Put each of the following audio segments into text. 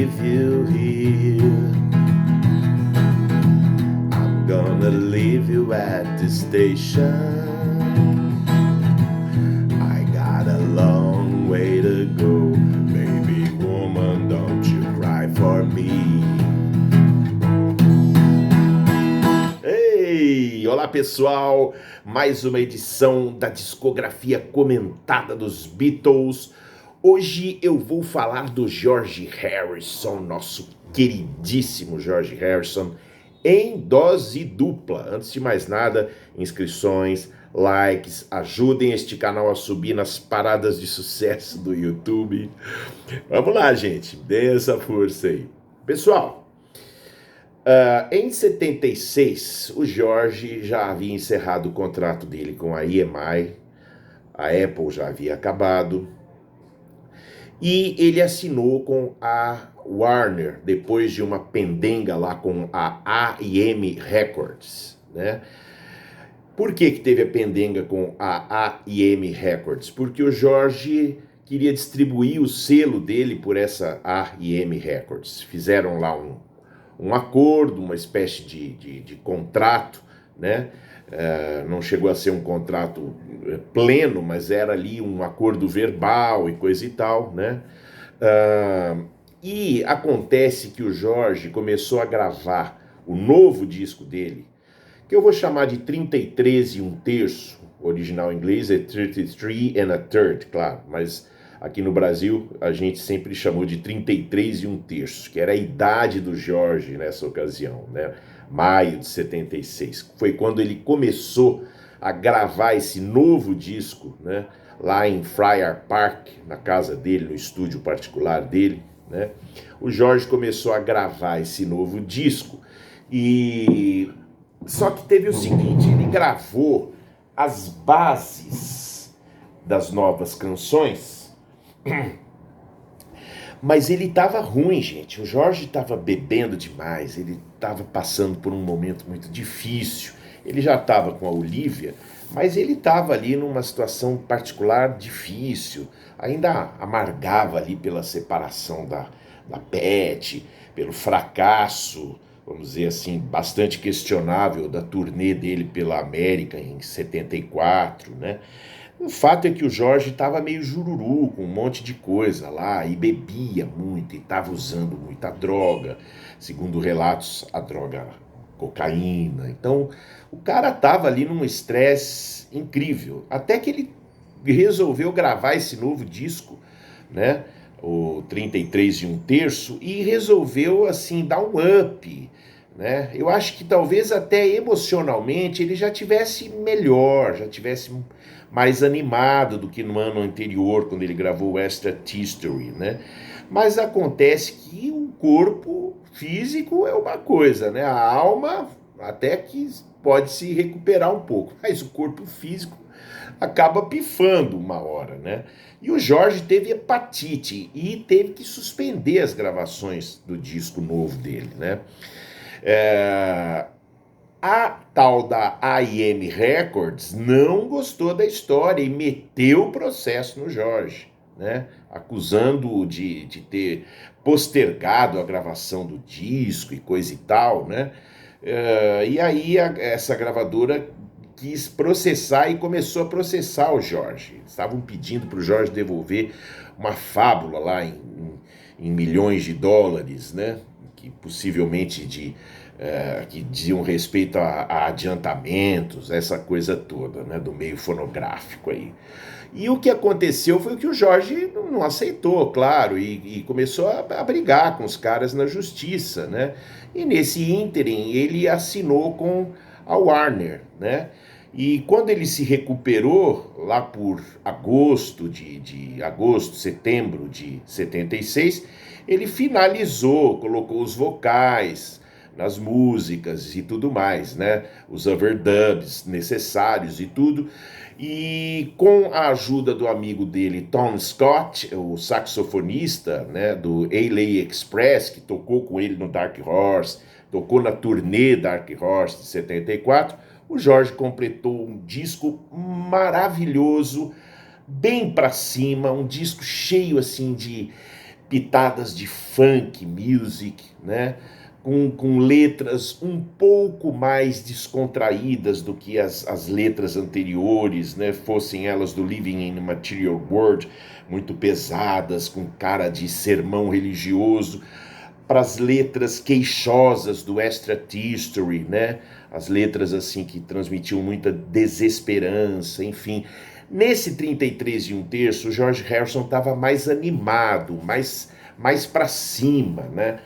leave you here. I'm gonna leave you at the station. I got a long way to go. Baby woman, don't you cry for me. Ei, olá pessoal, mais uma edição da discografia comentada dos Beatles. Hoje eu vou falar do George Harrison, nosso queridíssimo George Harrison, em dose dupla. Antes de mais nada, inscrições, likes, ajudem este canal a subir nas paradas de sucesso do YouTube. Vamos lá, gente, dê essa força aí. Pessoal, em 76, o George já havia encerrado o contrato dele com a EMI, a Apple já havia acabado, e ele assinou com a Warner, depois de uma pendenga lá com a A&M Records, né? Por que teve a pendenga com a A&M Records? Porque o George queria distribuir o selo dele por essa A&M Records. Fizeram lá um acordo, uma espécie de contrato, né? Não chegou a ser um contrato pleno, mas era ali um acordo verbal e coisa e tal, né? E acontece que o George começou a gravar o novo disco dele, que eu vou chamar de 33 1/3, original em inglês é 33 and a third, claro, mas aqui no Brasil a gente sempre chamou de 33 1/3, que era a idade do George nessa ocasião, né? Maio de 76, foi quando ele começou a gravar esse novo disco, né? Lá em Friar Park, na casa dele, no estúdio particular dele, né? O George começou a gravar esse novo disco e só que teve o seguinte, ele gravou as bases das novas canções, mas ele estava ruim, gente. O George estava bebendo demais, ele estava passando por um momento muito difícil. Ele já estava com a Olivia, mas ele estava ali numa situação particular difícil, ainda amargava ali pela separação da Beth, pelo fracasso, vamos dizer assim, bastante questionável da turnê dele pela América em 74, né? O fato é que o George estava meio jururu, com um monte de coisa lá, e bebia muito, e estava usando muita droga, segundo relatos, a droga cocaína. Então, o cara estava ali num estresse incrível, até que ele resolveu gravar esse novo disco, né? O 33 1/3, e resolveu, assim, dar um up, né? Eu acho que talvez até emocionalmente ele já tivesse melhor, já tivesse mais animado do que no ano anterior, quando ele gravou o Extra History, né? Mas acontece que o corpo físico é uma coisa, né? A alma até que pode se recuperar um pouco, mas o corpo físico acaba pifando uma hora, né? E o George teve hepatite e teve que suspender as gravações do disco novo dele, né? A tal da A&M Records não gostou da história e meteu o processo no George, né? Acusando-o de ter postergado a gravação do disco e coisa e tal, né? E aí essa gravadora quis processar e começou a processar o George. Eles estavam pedindo para o George devolver uma fábula lá em milhões de dólares, né? Que possivelmente que diziam respeito a adiantamentos, essa coisa toda, né, do meio fonográfico aí. E o que aconteceu foi que o George não aceitou, claro, e começou a brigar com os caras na justiça, né? E nesse ínterim ele assinou com a Warner, né? E quando ele se recuperou, lá por setembro de 76, ele finalizou, colocou os vocais nas músicas e tudo mais, né? Os overdubs necessários e tudo. E com a ajuda do amigo dele, Tom Scott, o saxofonista, né, do LA Express, que tocou com ele no Dark Horse, tocou na turnê Dark Horse de 74, o George completou um disco maravilhoso, bem pra cima, um disco cheio assim de pitadas de funk music, né? Com letras um pouco mais descontraídas do que as letras anteriores, né? Fossem elas do Living in a Material World, muito pesadas, com cara de sermão religioso, para as letras queixosas do Extract History, né? As letras assim que transmitiam muita desesperança, enfim. Nesse 33 e um terço, o George Harrison estava mais animado, mais para cima, né?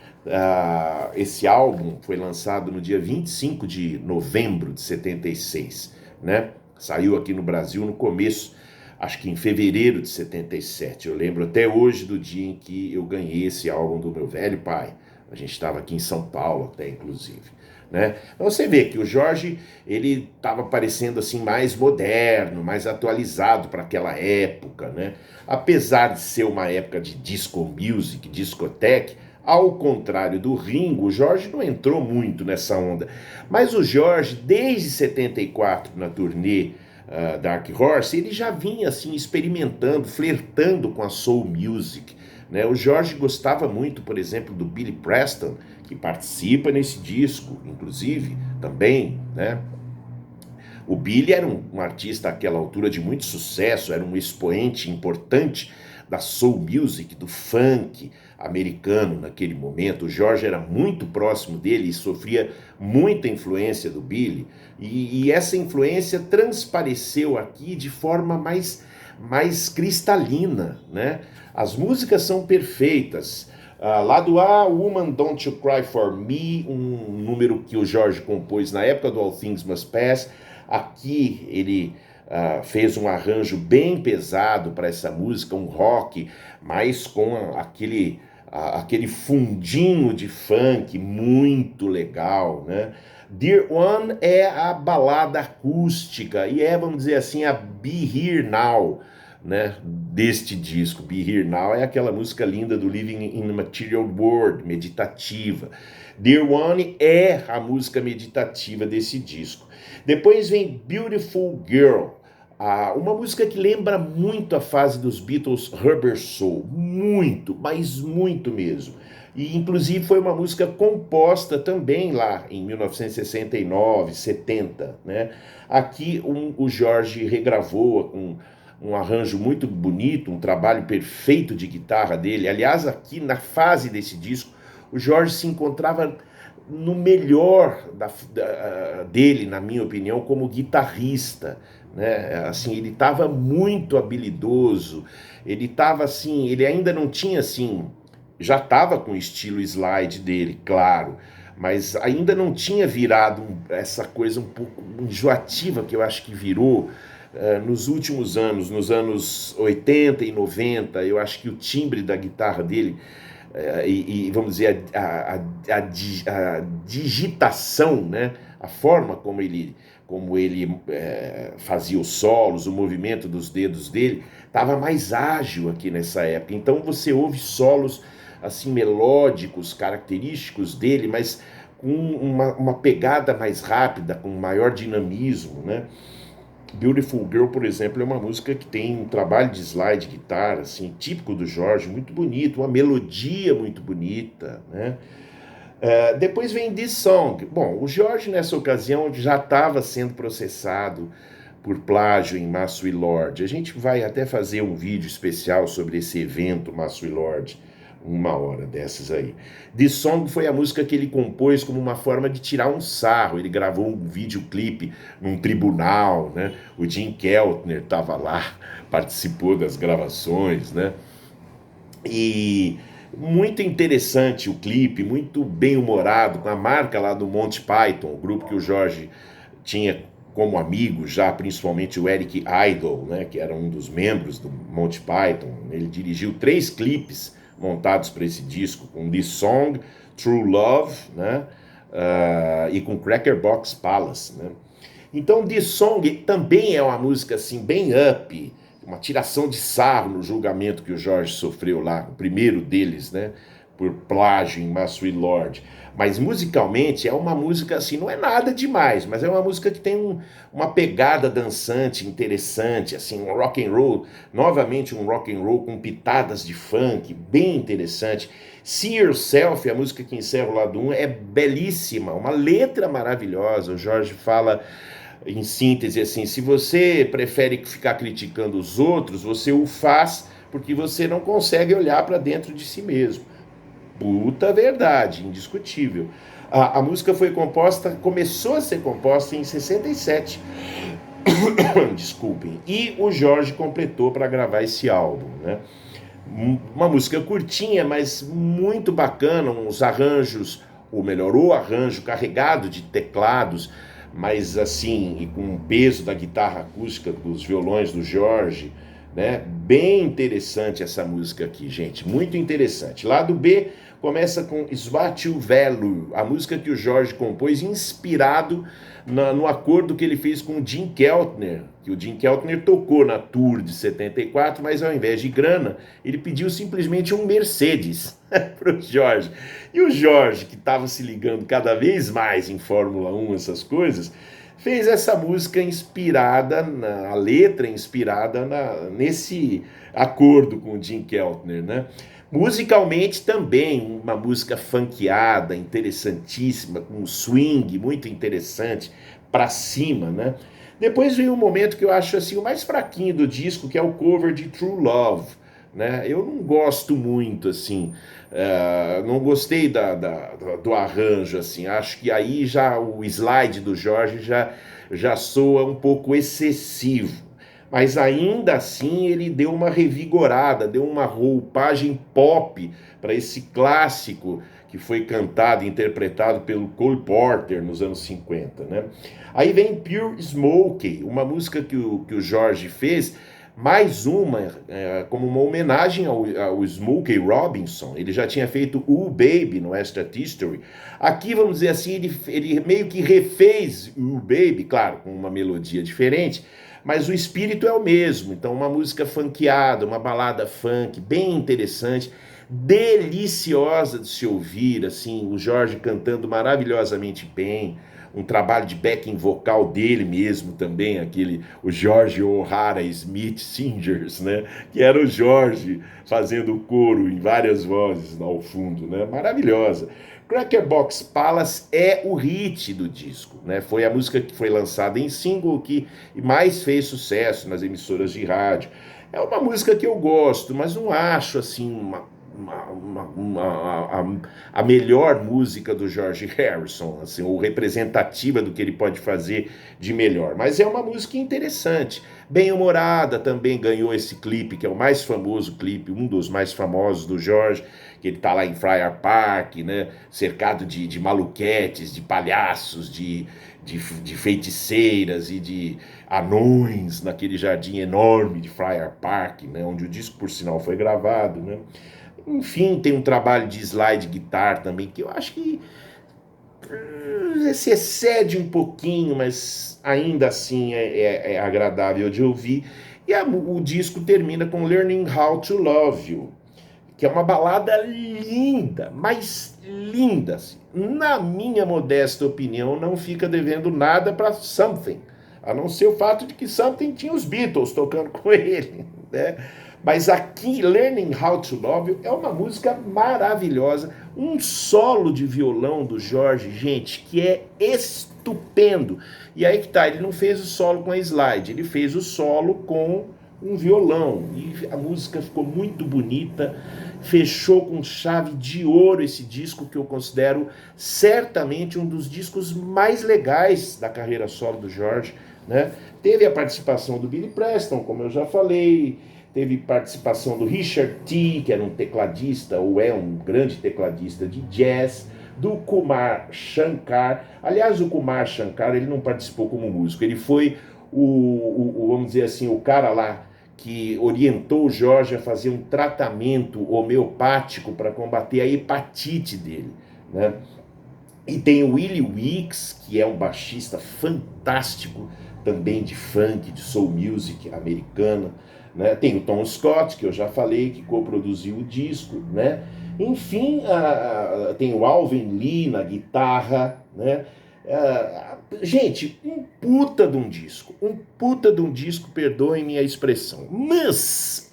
Esse álbum foi lançado no dia 25 de novembro de 76, né? Saiu aqui no Brasil no começo, acho que em fevereiro de 77. Eu lembro até hoje do dia em que eu ganhei esse álbum do meu velho pai. A gente estava aqui em São Paulo até, inclusive. Né? Então você vê que o Jorge, ele estava parecendo assim mais moderno, mais atualizado para aquela época, né? Apesar de ser uma época de disco music, discoteque, ao contrário do Ringo, o Jorge não entrou muito nessa onda. Mas o Jorge, desde 74, na turnê Dark Horse, ele já vinha assim experimentando, flertando com a soul music, né? O Jorge gostava muito, por exemplo, do Billy Preston, que participa nesse disco, inclusive, também, né? O Billy era um artista àquela altura de muito sucesso, era um expoente importante da soul music, do funk americano naquele momento. O George era muito próximo dele e sofria muita influência do Billy, e essa influência transpareceu aqui de forma mais cristalina, né? As músicas são perfeitas. Lado A, Woman Don't You Cry For Me, um número que o George compôs na época do All Things Must Pass. Aqui ele fez um arranjo bem pesado para essa música, um rock, mas com aquele fundinho de funk muito legal, né? Dear One é a balada acústica e vamos dizer assim, a Be Here Now, né, deste disco. Be Here Now é aquela música linda do Living in a Material World, meditativa. Dear One é a música meditativa desse disco. Depois vem Beautiful Girl, uma música que lembra muito a fase dos Beatles Rubber Soul, muito, mas muito mesmo. E inclusive foi uma música composta também lá em 1969, 70, né? Aqui o George regravou com um arranjo muito bonito, um trabalho perfeito de guitarra dele. Aliás, aqui na fase desse disco, o George se encontrava no melhor dele, na minha opinião, como guitarrista, né? Assim, ele estava muito habilidoso, ele estava assim, ele ainda não tinha assim, já estava com o estilo slide dele, claro, mas ainda não tinha virado essa coisa um pouco enjoativa que eu acho que virou nos últimos anos, nos anos 80 e 90. Eu acho que o timbre da guitarra dele vamos dizer, a digitação, né? A forma como ele fazia os solos, o movimento dos dedos dele, estava mais ágil aqui nessa época. Então você ouve solos assim melódicos, característicos dele, mas com uma pegada mais rápida, com maior dinamismo, né? Beautiful Girl, por exemplo, é uma música que tem um trabalho de slide guitarra, assim, típico do George, muito bonito, uma melodia muito bonita, né? Depois vem This Song. Bom, o George nessa ocasião já estava sendo processado por plágio em Mass We Lord. A gente vai até fazer um vídeo especial sobre esse evento Mass We Lord, uma hora dessas aí. This Song foi a música que ele compôs como uma forma de tirar um sarro. Ele gravou um videoclipe num tribunal, né? O Jim Keltner estava lá, participou das gravações, né? E muito interessante o clipe, muito bem humorado, com a marca lá do Monty Python, o grupo que o George tinha como amigo já, principalmente o Eric Idle, né? Que era um dos membros do Monty Python. Ele dirigiu 3 clipes montados para esse disco, com This Song, True Love, né? E com Cracker Box Palace, né? Então This Song também é uma música assim bem up, uma tiração de sarro no julgamento que o George sofreu lá, o primeiro deles, né? Por plágio em Mass We Lord. Mas musicalmente é uma música assim, não é nada demais, mas é uma música que tem uma pegada dançante interessante, assim, um rock and roll, novamente um rock and roll com pitadas de funk, bem interessante. See Yourself, a música que encerra o lado 1, é belíssima, uma letra maravilhosa. O Jorge fala em síntese assim: se você prefere ficar criticando os outros, você o faz porque você não consegue olhar para dentro de si mesmo. Puta verdade, indiscutível. A música começou a ser composta em 67. Desculpem. E o Jorge completou para gravar esse álbum, né? Uma música curtinha, mas muito bacana, uns arranjos, ou melhor, o arranjo carregado de teclados, mas assim, e com o peso da guitarra acústica, dos violões do Jorge, né? Bem interessante essa música aqui, gente, muito interessante. Lado B começa com What You Value, a música que o Jorge compôs inspirado no acordo que ele fez com o Jim Keltner, que o Jim Keltner tocou na Tour de 74, mas ao invés de grana, ele pediu simplesmente um Mercedes para o Jorge. E o Jorge, que estava se ligando cada vez mais em Fórmula 1, essas coisas, fez essa música inspirada, a letra inspirada nesse acordo com o Jim Keltner, né? Musicalmente também, uma música funkeada, interessantíssima, com um swing muito interessante, pra cima, né? Depois vem um momento que eu acho assim, o mais fraquinho do disco, que é o cover de True Love, né? Eu não gosto muito, assim, não gostei do arranjo, assim, acho que aí já o slide do Jorge já soa um pouco excessivo. Mas ainda assim ele deu uma revigorada, deu uma roupagem pop para esse clássico que foi cantado e interpretado pelo Cole Porter nos anos 50, né? Aí vem Pure Smokey, uma música que o Jorge fez, mais uma, como uma homenagem ao Smokey Robinson. Ele já tinha feito Ooh Baby no Extra History. Aqui, vamos dizer assim, ele meio que refez Ooh Baby, claro, com uma melodia diferente, mas o espírito é o mesmo. Então, uma música funkeada, uma balada funk, bem interessante, deliciosa de se ouvir, assim, o Jorge cantando maravilhosamente bem, um trabalho de backing vocal dele mesmo também, o George O'Hara Smith Singers, né? Que era o Jorge fazendo o coro em várias vozes ao fundo, né? Maravilhosa. Cracker Box Palace é o hit do disco, né? Foi a música que foi lançada em single que mais fez sucesso nas emissoras de rádio. É uma música que eu gosto, mas não acho assim a melhor música do George Harrison, assim, ou representativa do que ele pode fazer de melhor. Mas é uma música interessante, bem humorada, também ganhou esse clipe, que é o mais famoso clipe, um dos mais famosos do George, que ele tá lá em Friar Park, né, cercado de maluquetes, de palhaços, de feiticeiras e de anões naquele jardim enorme de Friar Park, né, onde o disco, por sinal, foi gravado, né. Enfim, tem um trabalho de slide guitar também, que eu acho que se excede um pouquinho, mas ainda assim é agradável de ouvir. E o disco termina com Learning How to Love You, que é uma balada linda, mas linda. Assim. Na minha modesta opinião, não fica devendo nada para Something, a não ser o fato de que Something tinha os Beatles tocando com ele, né? Mas aqui, Learning How to Love You é uma música maravilhosa, um solo de violão do Jorge, gente, que é estupendo. E aí que tá, ele não fez o solo com a slide, ele fez o solo com um violão, e a música ficou muito bonita, fechou com chave de ouro esse disco, que eu considero certamente um dos discos mais legais da carreira solo do Jorge, né? Teve a participação do Billy Preston, como eu já falei, teve participação do Richard T., que era um tecladista, ou é um grande tecladista de jazz, do Kumar Shankar. Aliás, o Kumar Shankar, ele não participou como músico, ele foi vamos dizer assim, o cara lá que orientou o Jorge a fazer um tratamento homeopático para combater a hepatite dele, né? E tem o Willie Weeks, que é um baixista fantástico, também de funk, de soul music americana, né? Tem o Tom Scott, que eu já falei, que coproduziu o disco, né? Enfim, tem o Alvin Lee na guitarra, né? Gente, um puta de um disco, perdoem minha expressão. Mas,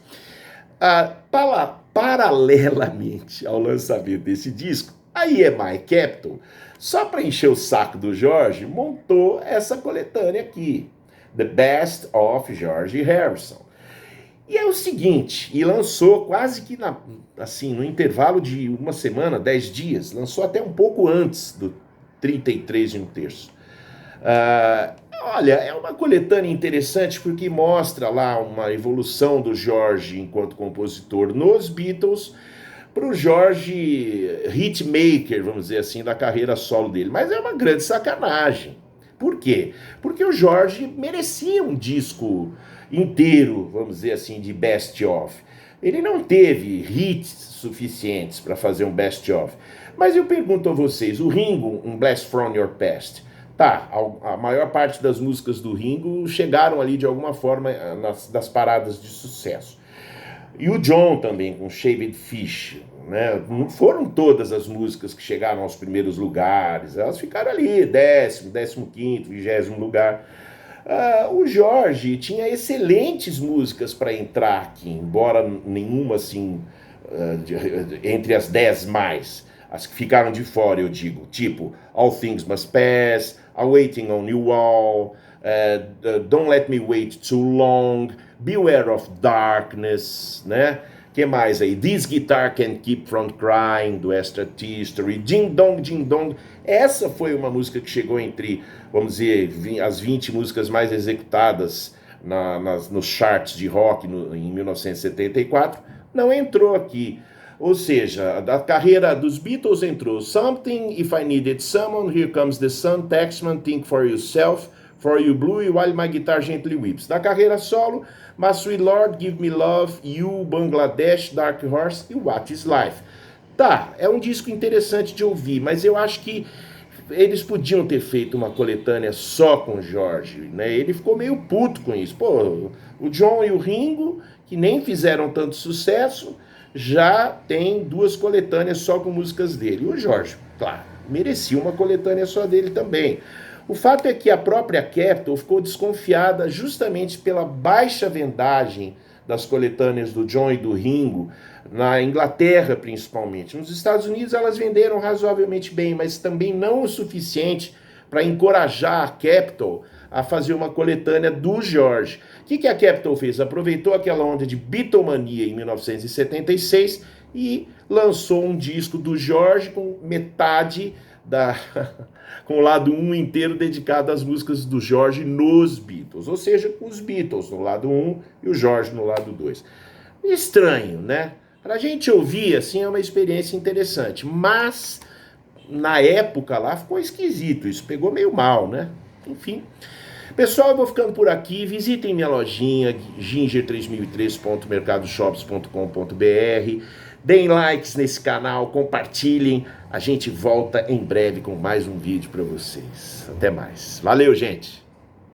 paralelamente ao lançamento desse disco, a EMI Capitol, só para encher o saco do George, montou essa coletânea aqui, The Best of George Harrison. E é o seguinte, e lançou quase que assim, no intervalo de uma semana, 10 dias, lançou até um pouco antes do 33 e um terço. Ah, olha, é uma coletânea interessante porque mostra lá uma evolução do George enquanto compositor nos Beatles para o George hitmaker, vamos dizer assim, da carreira solo dele. Mas é uma grande sacanagem. Por quê? Porque o George merecia um disco inteiro, vamos dizer assim, de best of. Ele não teve hits suficientes para fazer um best of. Mas eu pergunto a vocês, o Ringo, um Blast From Your Past, tá, a maior parte das músicas do Ringo chegaram ali de alguma forma das paradas de sucesso. E o John também, com Shaved Fish, né? Não foram todas as músicas que chegaram aos primeiros lugares, elas ficaram ali, 10º, 15º, 20º lugar. O George tinha excelentes músicas para entrar aqui, embora nenhuma assim, entre as 10 mais. As que ficaram de fora, eu digo, tipo All Things Must Pass, Waiting on You All, Don't Let Me Wait Too Long, Beware of Darkness, né? Que mais aí? This Guitar Can't Keep From Crying, do Extra History, Ding Dong, Ding Dong. Essa foi uma música que chegou entre, vamos dizer, as 20 músicas mais executadas nos charts de rock em 1974. Não entrou aqui. Ou seja, da carreira dos Beatles entrou Something, If I Needed Someone, Here Comes the Sun, Taxman, Think For Yourself, For You Blue e While My Guitar Gently Weeps. Da carreira solo, My Sweet Lord, Give Me Love, You, Bangladesh, Dark Horse e What Is Life. Tá, é um disco interessante de ouvir, mas eu acho que eles podiam ter feito uma coletânea só com o George, né? Ele ficou meio puto com isso. Pô, o John e o Ringo, que nem fizeram tanto sucesso, já tem 2 coletâneas só com músicas dele. E o George, claro, merecia uma coletânea só dele também. O fato é que a própria Capitol ficou desconfiada justamente pela baixa vendagem das coletâneas do John e do Ringo, na Inglaterra principalmente. Nos Estados Unidos elas venderam razoavelmente bem, mas também não o suficiente para encorajar a Capitol a fazer uma coletânea do George. O que a Capitol fez? Aproveitou aquela onda de Beatlemania em 1976 e lançou um disco do George com metade com o lado 1 inteiro dedicado às músicas do George nos Beatles, ou seja, com os Beatles no lado 1 e o George no lado 2. Estranho, né? Pra gente ouvir, assim, é uma experiência interessante, mas na época lá ficou esquisito, isso pegou meio mal, né? Enfim. Pessoal, eu vou ficando por aqui. Visitem minha lojinha, ginger3003.mercadoshops.com.br. Deem likes nesse canal, compartilhem. A gente volta em breve com mais um vídeo para vocês. Até mais. Valeu, gente!